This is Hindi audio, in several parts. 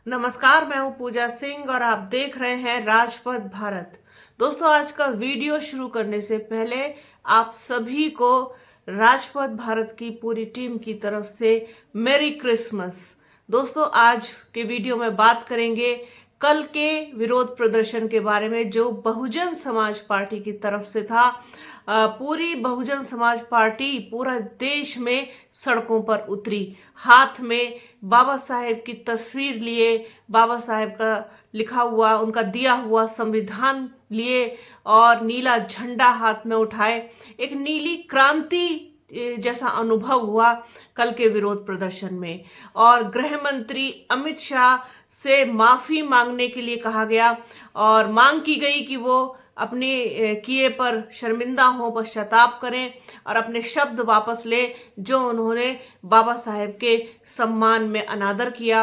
नमस्कार, मैं हूं पूजा सिंह और आप देख रहे हैं राजपथ भारत। दोस्तों, आज का वीडियो शुरू करने से पहले आप सभी को राजपथ भारत की पूरी टीम की तरफ से मेरी क्रिसमस। दोस्तों, आज के वीडियो में बात करेंगे कल के विरोध प्रदर्शन के बारे में जो बहुजन समाज पार्टी की तरफ से था। पूरी बहुजन समाज पार्टी पूरा देश में सड़कों पर उतरी, हाथ में बाबा साहेब की तस्वीर लिए, बाबा साहेब का लिखा हुआ, उनका दिया हुआ संविधान लिए और नीला झंडा हाथ में उठाए। एक नीली क्रांति जैसा अनुभव हुआ कल के विरोध प्रदर्शन में। और गृह मंत्री अमित शाह से माफी मांगने के लिए कहा गया और मांग की गई कि वो अपने किए पर शर्मिंदा हो, पश्चाताप करें और अपने शब्द वापस ले जो उन्होंने बाबा साहेब के सम्मान में अनादर किया।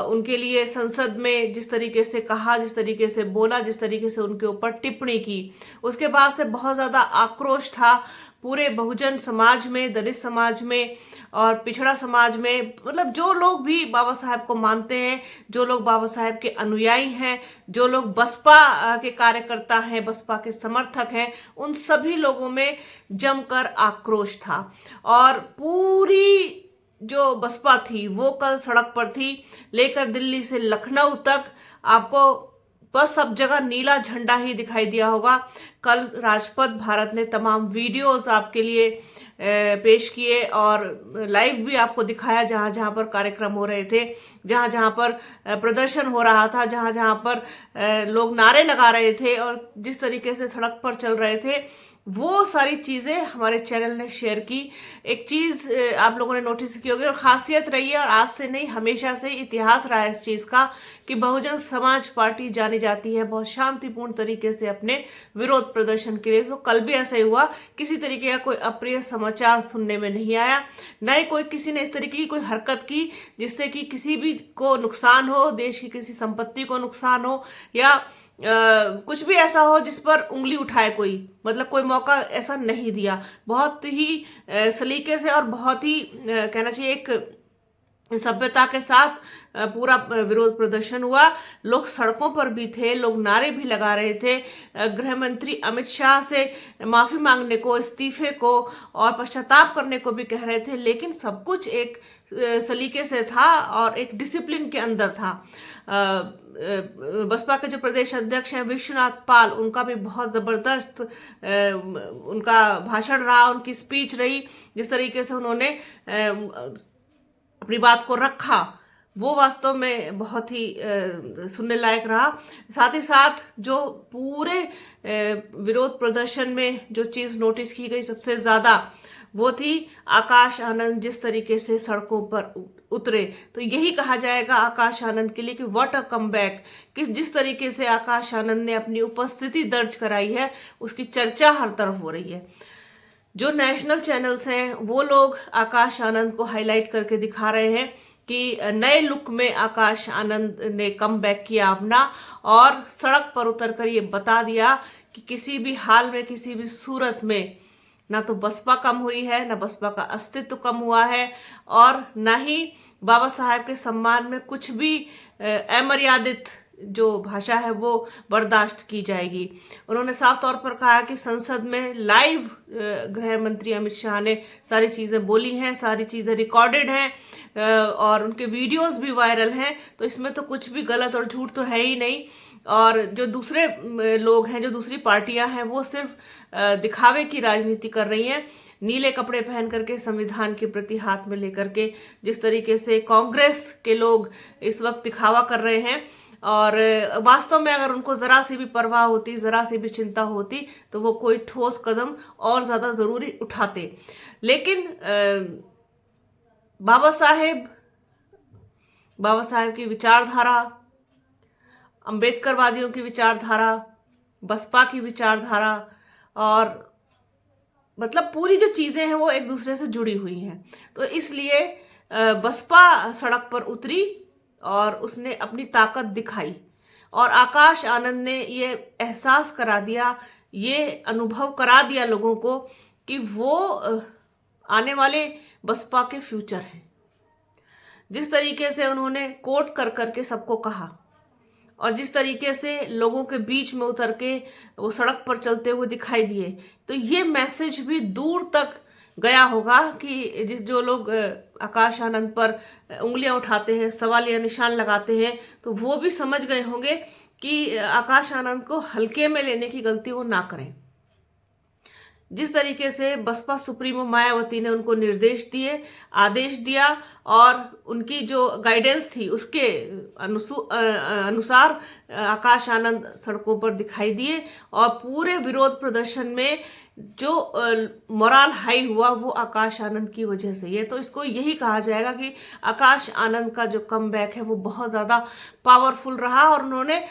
उनके लिए संसद में जिस तरीके से कहा, जिस तरीके से बोला, जिस तरीके से उनके ऊपर टिप्पणी की, उसके बाद से बहुत ज्यादा आक्रोश था पूरे बहुजन समाज में, दलित समाज में और पिछड़ा समाज में। मतलब जो लोग भी बाबा साहेब को मानते हैं, जो लोग बाबा साहेब के अनुयायी हैं, जो लोग बसपा के कार्यकर्ता हैं, बसपा के समर्थक हैं, उन सभी लोगों में जमकर आक्रोश था। और पूरी जो बसपा थी वो कल सड़क पर थी, लेकर दिल्ली से लखनऊ तक। आपको बस सब जगह नीला झंडा ही दिखाई दिया होगा। कल राजपथ भारत ने तमाम वीडियोस आपके लिए पेश किए और लाइव भी आपको दिखाया, जहां जहां पर कार्यक्रम हो रहे थे, जहां जहां पर प्रदर्शन हो रहा था, जहां जहां पर लोग नारे लगा रहे थे और जिस तरीके से सड़क पर चल रहे थे, वो सारी चीजें हमारे चैनल ने शेयर की। एक चीज आप लोगों ने नोटिस की होगी और खासियत रही है, और आज से नहीं हमेशा से इतिहास रहा है इस चीज का, कि बहुजन समाज पार्टी जानी जाती है बहुत शांतिपूर्ण तरीके से अपने विरोध प्रदर्शन के लिए। तो कल भी ऐसा ही हुआ, किसी तरीके का कोई अप्रिय समाचार सुनने में नहीं आया, न ही कोई किसी ने इस तरीके की कोई हरकत की जिससे कि किसी भी को नुकसान हो, देश की किसी संपत्ति को नुकसान हो, या कुछ भी ऐसा हो जिस पर उंगली उठाए कोई। मतलब कोई मौका ऐसा नहीं दिया। बहुत ही सलीके से और बहुत ही कहना चाहिए एक सभ्यता के साथ पूरा विरोध प्रदर्शन हुआ। लोग सड़कों पर भी थे, लोग नारे भी लगा रहे थे, गृह मंत्री अमित शाह से माफी मांगने को, इस्तीफे को और पश्चाताप करने को भी कह रहे थे, लेकिन सब कुछ एक सलीके से था और एक डिसिप्लिन के अंदर था। बसपा के जो प्रदेश अध्यक्ष हैं विश्वनाथ पाल, उनका भी बहुत जबरदस्त उनका भाषण रहा, उनकी स्पीच रही, जिस तरीके से उन्होंने अपनी बात को रखा, वो वास्तव में बहुत ही सुनने लायक रहा। साथ ही साथ जो पूरे विरोध प्रदर्शन में जो चीज नोटिस की गई सबसे ज्यादा, वो थी आकाश आनंद जिस तरीके से सड़कों पर उतरे। तो यही कहा जाएगा आकाश आनंद के लिए कि व्हाट अ कमबैक। कि जिस तरीके से आकाश आनंद ने अपनी उपस्थिति दर्ज कराई है, उसकी चर्चा हर तरफ हो रही है। जो नेशनल चैनल्स हैं वो लोग आकाश आनंद को हाईलाइट करके दिखा रहे हैं कि नए लुक में आकाश आनंद ने कम बैक किया अपना, और सड़क पर उतरकर ये बता दिया कि किसी भी हाल में, किसी भी सूरत में ना तो बसपा कम हुई है, ना बसपा का अस्तित्व कम हुआ है, और ना ही बाबा साहेब के सम्मान में कुछ भी अमर्यादित जो भाषा है वो बर्दाश्त की जाएगी। उन्होंने साफ तौर पर कहा कि संसद में लाइव गृह मंत्री अमित शाह ने सारी चीजें बोली हैं, सारी चीजें रिकॉर्डेड हैं और उनके वीडियोस भी वायरल हैं। तो इसमें तो कुछ भी गलत और झूठ तो है ही नहीं। और जो दूसरे लोग हैं, जो दूसरी पार्टियां हैं, वो सिर्फ दिखावे की राजनीति कर रही हैं। नीले कपड़े पहन करके, संविधान के प्रति हाथ में लेकर के, जिस तरीके से कांग्रेस के लोग इस वक्त दिखावा कर रहे हैं, और वास्तव में अगर उनको जरा सी भी परवाह होती, जरा सी भी चिंता होती, तो वो कोई ठोस कदम और ज्यादा जरूरी उठाते। लेकिन बाबा साहेब की विचारधारा, अंबेडकरवादियों की विचारधारा, बसपा की विचारधारा, और मतलब पूरी जो चीजें हैं वो एक दूसरे से जुड़ी हुई हैं। तो इसलिए बसपा सड़क पर उतरी और उसने अपनी ताकत दिखाई, और आकाश आनंद ने ये एहसास करा दिया, ये अनुभव करा दिया लोगों को कि वो आने वाले बसपा के फ्यूचर हैं। जिस तरीके से उन्होंने कोट कर करके सबको कहा और जिस तरीके से लोगों के बीच में उतर के वो सड़क पर चलते हुए दिखाई दिए, तो ये मैसेज भी दूर तक गया होगा कि जो लोग आकाश आनंद पर उंगलियां उठाते हैं, सवालिया निशान लगाते हैं, तो वो भी समझ गए होंगे कि आकाश आनंद को हल्के में लेने की गलती वो ना करें। जिस तरीके से बसपा सुप्रीमो मायावती ने उनको निर्देश दिए, आदेश दिया और उनकी जो गाइडेंस थी उसके अनुसार आकाश आनंद सड़कों पर दिखाई दिए और पूरे विरोध प्रदर्शन में जो मोराल हाई हुआ वो आकाश आनंद की वजह से। ये तो इसको यही कहा जाएगा कि आकाश आनंद का जो कमबैक है वो बहुत ज्यादा पावरफुल रहा और उन्होंने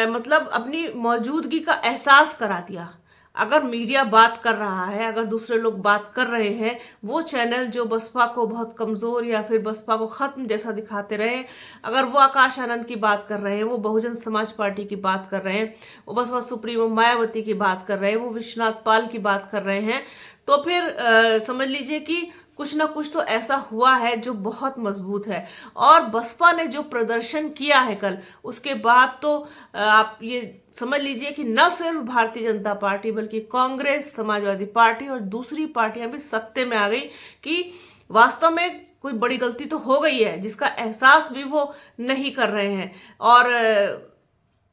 मतलब अपनी मौजूदगी का एहसास करा दिया। अगर मीडिया बात कर रहा है, अगर दूसरे लोग बात कर रहे हैं, वो चैनल जो बसपा को बहुत कमजोर या फिर बसपा को खत्म जैसा दिखाते रहे, अगर वो आकाश आनंद की बात कर रहे हैं, वो बहुजन समाज पार्टी की बात कर रहे हैं, वो बसपा सुप्रीमो मायावती की बात कर रहे हैं, वो विश्वनाथ पाल की बात कर रहे हैं, तो फिर समझ लीजिए कि कुछ ना कुछ तो ऐसा हुआ है जो बहुत मजबूत है। और बसपा ने जो प्रदर्शन किया है कल, उसके बाद तो आप ये समझ लीजिए कि न सिर्फ भारतीय जनता पार्टी बल्कि कांग्रेस, समाजवादी पार्टी और दूसरी पार्टियां भी सख्ते में आ गई कि वास्तव में कोई बड़ी गलती तो हो गई है, जिसका एहसास भी वो नहीं कर रहे हैं। और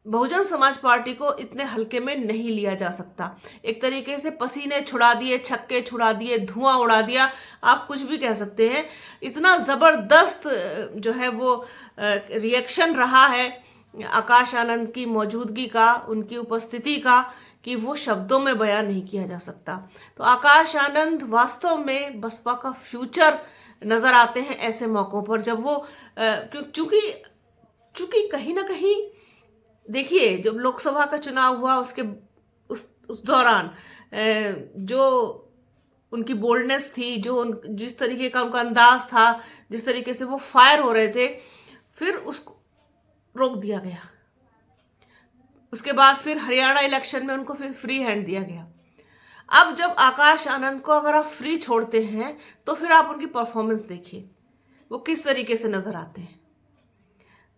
बहुजन समाज पार्टी को इतने हल्के में नहीं लिया जा सकता। एक तरीके से पसीने छुड़ा दिए, छक्के छुड़ा दिए, धुआं उड़ा दिया, आप कुछ भी कह सकते हैं। इतना जबरदस्त जो है वो रिएक्शन रहा है आकाश आनंद की मौजूदगी का, उनकी उपस्थिति का, कि वो शब्दों में बयान नहीं किया जा सकता। तो आकाश आनंद वास्तव में बसपा का फ्यूचर नजर आते हैं ऐसे मौकों पर, जब वो चूंकि कहीं ना कहीं देखिए, जब लोकसभा का चुनाव हुआ उसके उस दौरान जो उनकी बोल्डनेस थी, जो जिस तरीके का उनका अंदाज था, जिस तरीके से वो फायर हो रहे थे, फिर उसको रोक दिया गया। उसके बाद फिर हरियाणा इलेक्शन में उनको फिर फ्री हैंड दिया गया। अब जब आकाश आनंद को अगर आप फ्री छोड़ते हैं तो फिर आप उनकी परफॉर्मेंस देखिए, वो किस तरीके से नजर आते हैं।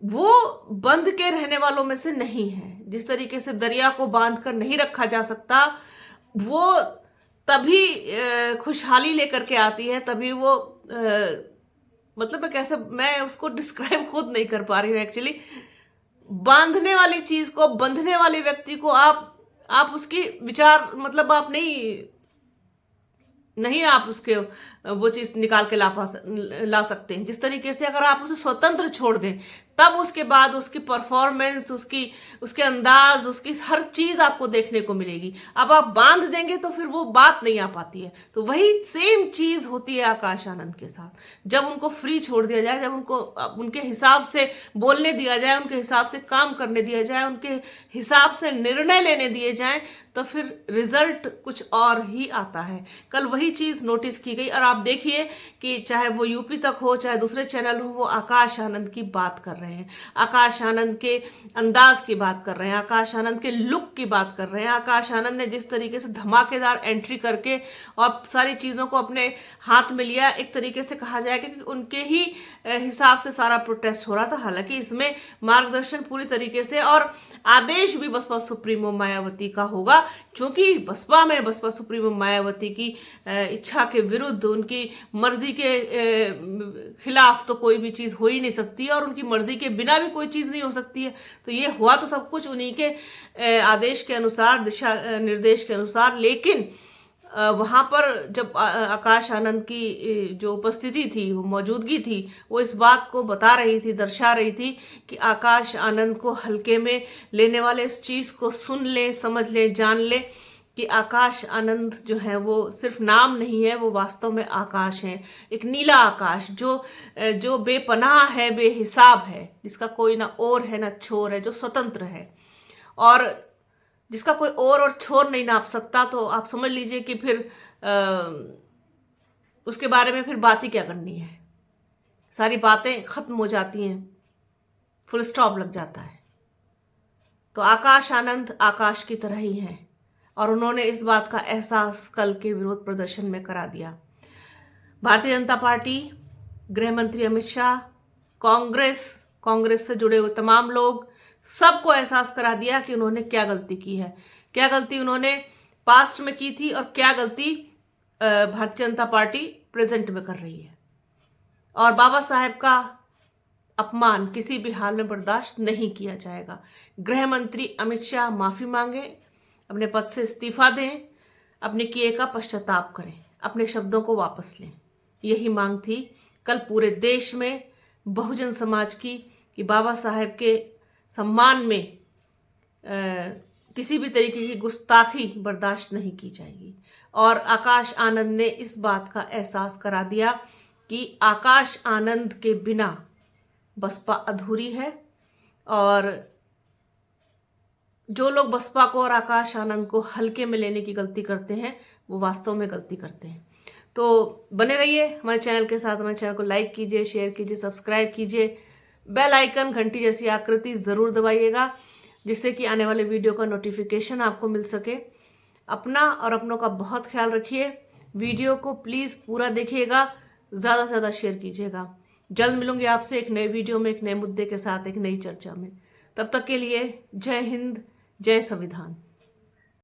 वो बंध के रहने वालों में से नहीं है। जिस तरीके से दरिया को बांध कर नहीं रखा जा सकता, वो तभी खुशहाली लेकर के आती है, तभी वो मतलब मैं उसको डिस्क्राइब खुद नहीं कर पा रही हूँ एक्चुअली। बांधने वाली चीज को, बंधने वाले व्यक्ति को आप उसकी विचार मतलब आप नहीं आप उसके वो चीज निकाल के ला सकते हैं। जिस तरीके से अगर आप उसे स्वतंत्र छोड़ दें, तब उसके बाद उसकी परफॉर्मेंस, उसके अंदाज, उसकी हर चीज आपको देखने को मिलेगी। अब आप बांध देंगे तो फिर वो बात नहीं आ पाती है। तो वही सेम चीज होती है आकाश आनंद के साथ। जब उनको फ्री छोड़ दिया जाए, जब उनको उनके हिसाब से बोलने दिया जाए, उनके हिसाब से काम करने दिया जाए, उनके हिसाब से निर्णय लेने दिए जाए, तो फिर रिजल्ट कुछ और ही आता है। कल वही चीज नोटिस की गई और आप देखिए कि चाहे वो यूपी तक हो, चाहे दूसरे चैनल हो, वो आकाश आनंद की बात कर रहे हैं, आकाश आनंद के अंदाज की बात कर रहे हैं, आकाश आनंद के लुक की बात कर रहे हैं। आकाश आनंद ने जिस तरीके से धमाकेदार एंट्री करके और सारी चीजों को अपने हाथ में लिया, एक तरीके से कहा जाएगा कि उनके ही हिसाब से सारा प्रोटेस्ट हो रहा था। हालांकि इसमें मार्गदर्शन पूरी तरीके से और आदेश भी बसपा सुप्रीमो मायावती का होगा, क्योंकि बसपा सुप्रीमो मायावती की इच्छा के विरुद्ध, उनकी मर्जी के खिलाफ तो कोई भी चीज हो ही नहीं सकती और उनकी मर्जी के बिना भी कोई चीज नहीं हो सकती है। तो ये हुआ तो सब कुछ उन्हीं के आदेश के अनुसार, दिशा निर्देश के अनुसार। लेकिन वहां पर जब आकाश आनंद की जो उपस्थिति थी, वो मौजूदगी थी, वो इस बात को बता रही थी, दर्शा रही थी कि आकाश आनंद को हल्के में लेने वाले इस चीज को सुन ले, समझ ले, जान ले कि आकाश आनंद जो है वो सिर्फ नाम नहीं है, वो वास्तव में आकाश है। एक नीला आकाश जो बेपनाह है, बेहिसाब है, जिसका कोई ना ओर है ना छोर है, जो स्वतंत्र है और जिसका कोई और छोर नहीं नाप सकता। तो आप समझ लीजिए कि फिर उसके बारे में फिर बात ही क्या करनी है। सारी बातें खत्म हो जाती हैं, फुल स्टॉप लग जाता है। तो आकाश आनंद आकाश की तरह ही हैं और उन्होंने इस बात का एहसास कल के विरोध प्रदर्शन में करा दिया। भारतीय जनता पार्टी, गृह मंत्री अमित शाह, कांग्रेस से जुड़े हुए तमाम लोग, सबको एहसास करा दिया कि उन्होंने क्या गलती की है, क्या गलती उन्होंने पास्ट में की थी और क्या गलती भारतीय जनता पार्टी प्रेजेंट में कर रही है। और बाबा साहेब का अपमान किसी भी हाल में बर्दाश्त नहीं किया जाएगा। गृह मंत्री अमित शाह माफी मांगे, अपने पद से इस्तीफा दें, अपने किए का पश्चाताप करें, अपने शब्दों को वापस लें। यही मांग थी कल पूरे देश में बहुजन समाज की कि बाबा साहेब के सम्मान में किसी भी तरीके की गुस्ताखी बर्दाश्त नहीं की जाएगी। और आकाश आनंद ने इस बात का एहसास करा दिया कि आकाश आनंद के बिना बसपा अधूरी है। और जो लोग बसपा को और आकाश आनंद को हल्के में लेने की गलती करते हैं वो वास्तव में गलती करते हैं। तो बने रहिए हमारे चैनल के साथ। हमारे चैनल को लाइक कीजिए, शेयर कीजिए, सब्सक्राइब कीजिए, बेल आइकन घंटी जैसी आकृति ज़रूर दबाइएगा जिससे कि आने वाले वीडियो का नोटिफिकेशन आपको मिल सके। अपना और अपनों का बहुत ख्याल रखिए। वीडियो को प्लीज़ पूरा देखिएगा, ज़्यादा से ज़्यादा शेयर कीजिएगा। जल्द मिलूंगी आपसे एक नए वीडियो में, एक नए मुद्दे के साथ, एक नई चर्चा में। तब तक के लिए जय हिंद, जय संविधान।